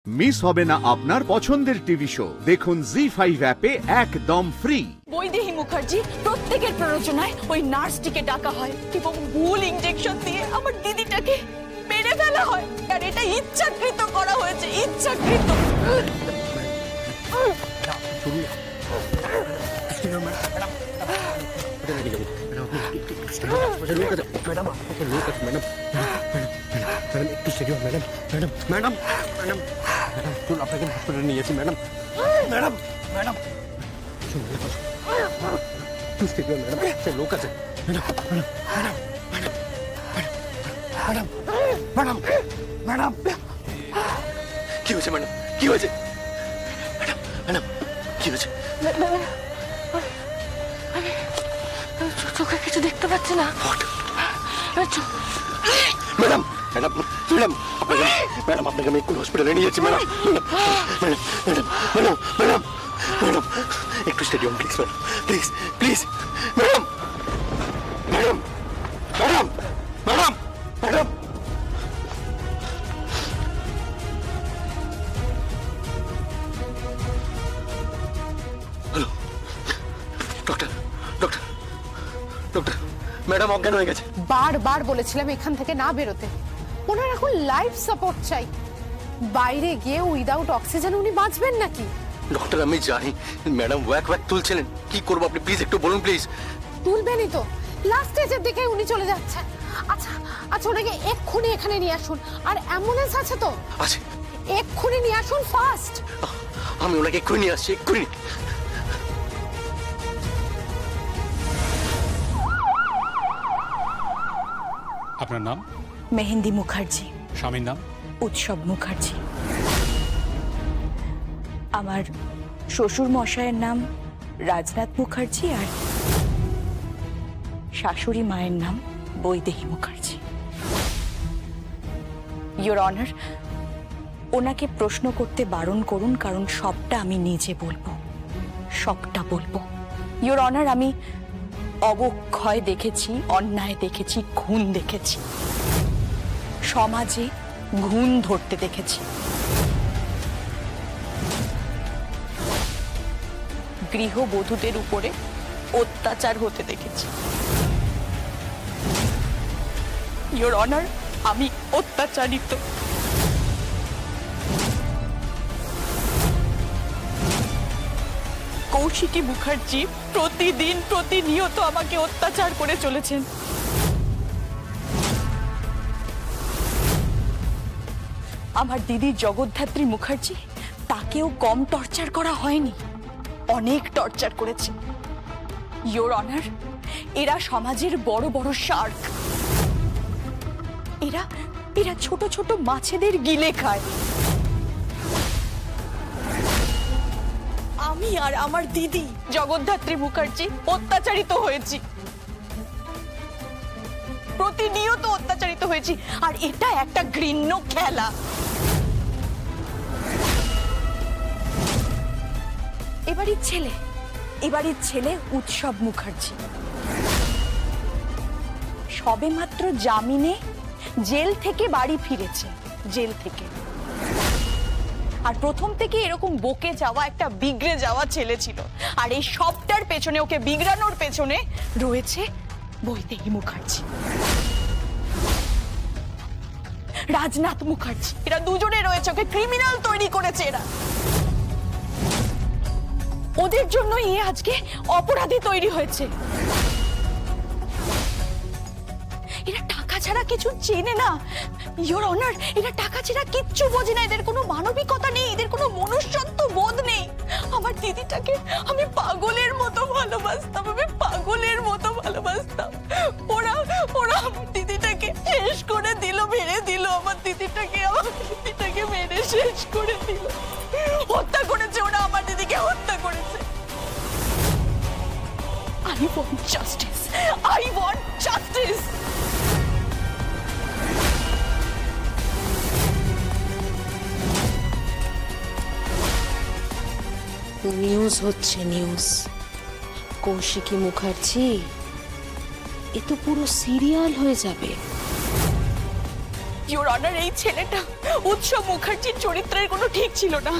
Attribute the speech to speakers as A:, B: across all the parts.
A: Miss হবে না আপনার পছন্দের টিভি শো। দেখুন জি5 অ্যাপে একদম ফ্রি।
B: বৈদেহী মুখার্জি প্রত্যেকের প্ররোচনায় ওই নার্সটিকে ডাকা হয় এবং ভুল ইনজেকশন দিয়ে আমার দিদিটাকে মেরে ফেলা হয়। আর এটা ইচ্ছাকৃত করা হয়েছে, ইচ্ছাকৃত।
C: আপনাকে হসপিটালে নিয়ে যাচ্ছি ম্যাডাম। ম্যাডাম ম্যাডাম ম্যাডাম লোক আছে madam madam madam madam madam কি হয়েছে ম্যাডাম? কি হয়েছে ম্যাডাম? ম্যাডাম কি হয়েছে?
B: চোখে কিছু দেখতে পাচ্ছি না।
C: ম্যাডাম ম্যাডাম ম্যাডাম ম্যাডাম আপনাকে আমি কোন হসপিটালে নিয়ে যাচ্ছি madam. Madam madam madam madam একটু stadium please madam, please please madam madam madam madam madam hello doctor doctor doctor madam অজ্ঞান হয়ে গেছে।
D: বারবার বলেছিলাম এখান থেকে না বেরোতে। ওনার এখন লাইফ সাপোর্ট চাই। বাইরে গিয়ে উইদাউট অক্সিজেন উনি বাঁচবেন নাকি?
C: ডক্টর আমি জানি ম্যাডাম ওয়াক ওয়াক তুলছিলেন, কি করবো আপনি প্লিজ একটু বলুন প্লিজ।
D: তুলবেনই তো, লাস্ট স্টেজের দিকে উনি চলে যাচ্ছেন। আচ্ছা আচ্ছা ওনাকে এক্ষুনি এখানে নিয়ে আসুন। আর অ্যাম্বুলেন্স আছে তো?
C: আছে।
D: এক্ষুনি নিয়ে আসুন ফাস্ট।
C: আমি ওনাকে এক্ষুনি নিয়ে আসছি, এক্ষুনি।
E: আপনার নাম?
B: মেহেন্দি মুখার্জি।
E: স্বামীর নাম?
B: উৎসব মুখার্জি। আমার শ্বশুর মশাইয়ের নাম রাজনাথ মুখার্জি আর শাশুড়ি মায়ের নাম বৈদেহী মুখার্জি। ইয়োর অনার, ওনাকে প্রশ্ন করতে বারণ করুন, কারণ সবটা আমি নিজে বলবো, সবটা বলবো। ইয়োর অনার, আমি অবক্ষয় দেখেছি, অন্যায় দেখেছি, খুন দেখেছি, সমাজে ঘুণ ধরতে দেখেছি, গৃহবধূদের উপরে অত্যাচার হতে দেখেছি। ইয়োর অনার, আমি অত্যাচারিত। কৌশিকী মুখার্জি প্রতিদিন প্রতিনিয়ত আমাকে অত্যাচার করে চলেছেন। আমার দিদি জগদ্ধাত্রী মুখার্জি, তাকেও কম টর্চার করা হয়নি, অনেক টর্চার করেছে। ইয়োর অনার, এরা সমাজের বড় বড় শার্ক। এরা এরা ছোট ছোট মাছেদের গিলে খায়। আমি আর আমার দিদি জগদ্ধাত্রী মুখার্জি অত্যাচারিত হয়েছি, প্রতিনিয়ত অত্যাচারিত হয়েছি। আর এটা একটা ঘৃণ্য খেলা। এবারের ছেলে উৎসব মুখার্জি সবে মাত্র জামিনে জেল থেকে বাড়ি ফিরেছে, জেল থেকে। আর প্রথম থেকে এরকম বকে যাওয়া একটা বিগড়ে যাওয়া ছেলে ছিল। আর এই সবটার পেছনে, ওকে বিগড়ানোর পেছনে রয়েছে বৈদেহী মুখার্জি, রাজনাথ মুখার্জি। এরা দুজনে রয়েছে, ওকে ক্রিমিনাল তৈরি করেছে এরা। ওদের জন্য এ আজকে অপরাধী তৈরি হয়েছে। এরা টাকা ছাড়া কিছু চেনে না। ইয়োর অনার, এরা টাকা ছাড়া কিচ্ছু বোঝে না। এদের কোনো মানবিকতা নেই, এদের কোনো মনুষ্যত্ব বোধ নেই। আমার দিদিটাকে আমি পাগলের মতো ভালোবাসতাম, আমি পাগলের মতো ভালোবাসতাম। ওরা ওরা আমার দিদিটাকে শেষ করে দিল, মেরে দিল। আমার দিদিটাকে মেরে শেষ করে দিল, হত্যা করেছে ওরা। আমার দিদিকে হত্যা করেছে। I want justice. I want justice.
D: News হচ্ছে নিউজ। কৌশিকী মুখার্জি এ তো পুরো সিরিয়াল হয়ে যাবে।
B: ইওর অনার, এই ছেলেটা উৎসব মুখার্জির চরিত্রের কোনো ঠিক ছিল না।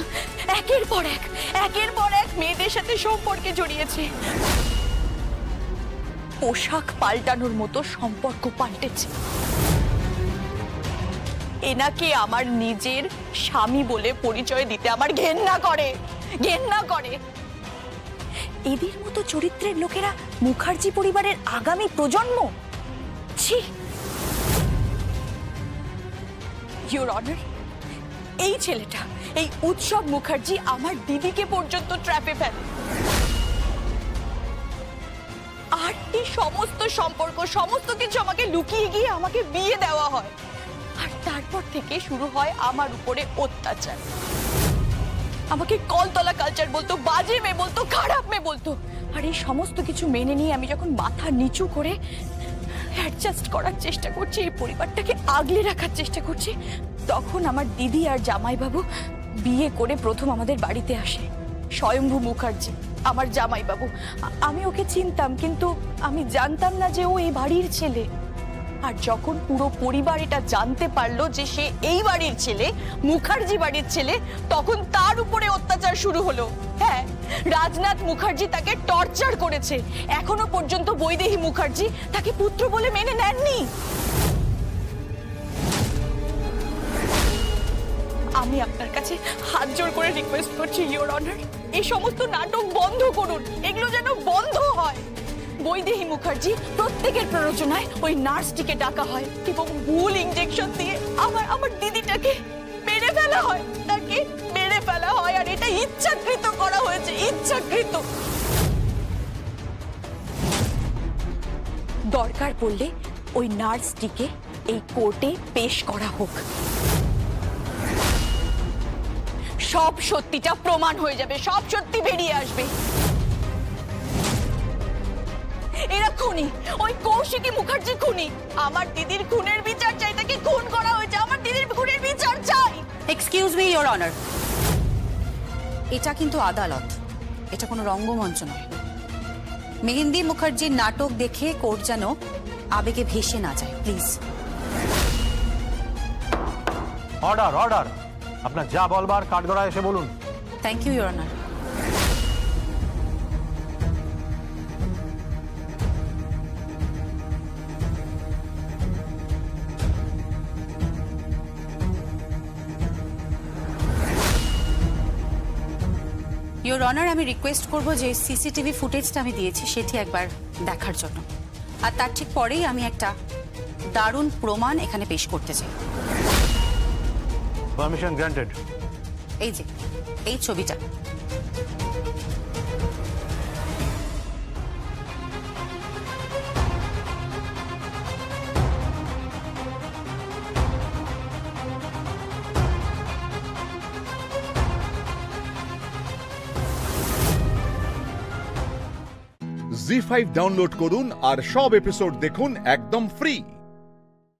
B: একের পর এক মেয়েদের সাথে সম্পর্কে জড়িয়েছে, পোশাক পাল্টানোর মতো সম্পর্ক পাল্টেছে। এনাকে আমার নিজের স্বামী বলে পরিচয় দিতে আমার ঘেন্না করে। এদের মতো চরিত্রের লোকেরা মুখার্জি পরিবারের আগামী প্রজন্ম। ছি! ইওর অনার, এই ছেলেটা, এই উৎসব মুখার্জি আমার দিদিকে পর্যন্ত ট্র্যাপে ফেলে। আর এই সমস্ত সম্পর্ক, সমস্ত কিছু আমাকে লুকিয়ে গিয়ে আমাকে বিয়ে দেওয়া হয়। আর তারপর থেকে শুরু হয় আমার উপরে অত্যাচার। আমাকে কলতলা কালচার বলতো, বাজে মেয়ে বলতো, খারাপ মেয়ে বলতো। আর এই সমস্ত কিছু মেনে নিয়ে আমি যখন মাথা নিচু করে অ্যাডজাস্ট করার চেষ্টা করছি, এই পরিবারটাকে আগলে রাখার চেষ্টা করছি, তখন আমার দিদি আর জামাইবাবু বিয়ে করে প্রথম আমাদের বাড়িতে আসে। স্বয়ম্ভু মুখার্জি আমার জামাইবাবু। আমি ওকে চিনতাম, কিন্তু আমি জানতাম না যে ও এই বাড়ির ছেলে। আর যখন পুরো পরিবার এটা জানতে পারলো যে সে এই বাড়ির ছেলে, মুখার্জি বাড়ির ছেলে, তখন তার উপরে অত্যাচার শুরু হলো। হ্যাঁ, রাজনাথ মুখার্জি তাকে টর্চার করেছে। এখনো পর্যন্ত বৈদেহী মুখার্জি তাকে পুত্র বলে মেনে নেননি। আমি আপনার কাছে হাত জোর করে রিকোয়েস্ট করছি ইওর অনার, এই সমস্ত নাটক বন্ধ করুন, এগুলো যেন বন্ধ হয়। বৈদেহী মুখার্জি প্রত্যেকের প্ররোচনায় ওই নার্সটিকে ডাকা হয় এবং ভুল ইনজেকশন দিয়ে আমার দিদিটাকে মেরে ফেলা হয়, তাকে মেরে ফেলা হয়। আর এটা ইচ্ছাকৃত করা হয়েছে, ইচ্ছাকৃত। দরকার পড়লে ওই নার্সটিকে এই কোর্টে পেশ করা হোক, সব সত্যিটা প্রমাণ হয়ে যাবে, সব সত্যি বেরিয়ে আসবে। এরা খুনি, ওই কৌশিকী মুখার্জি খুনি। আমার দিদির খুনের বিচার চাই, তাকে খুন করা হয়েছে, আমার দিদির খুনের বিচার চাই।
F: এক্সকিউজ মি ইওর অনার, এটা কিন্তু আদালত, এটা কোনো রঙ্গমঞ্চ নয়। মেহেন্দি মুখার্জির নাটক দেখে কোর্ট যেন আবেগে ভেসে না যায়, প্লিজ।
G: অর্ডার অর্ডার, আপনার যা বলবার কাঠগড়ায় এসে বলুন।
F: Thank you your honour. Your honour, আমি রিকোয়েস্ট করব যে সিসিটিভি ফুটেজটা আমি দিয়েছি সেটি একবার দেখার জন্য, আর তার ঠিক পরেই আমি একটা দারুণ প্রমাণ এখানে পেশ করতে চাই।
G: Permission granted.
F: এই যে এই ছবিটা,
A: জি5 ডাউনলোড করুন আর সব এপিসোড দেখুন একদম ফ্রি।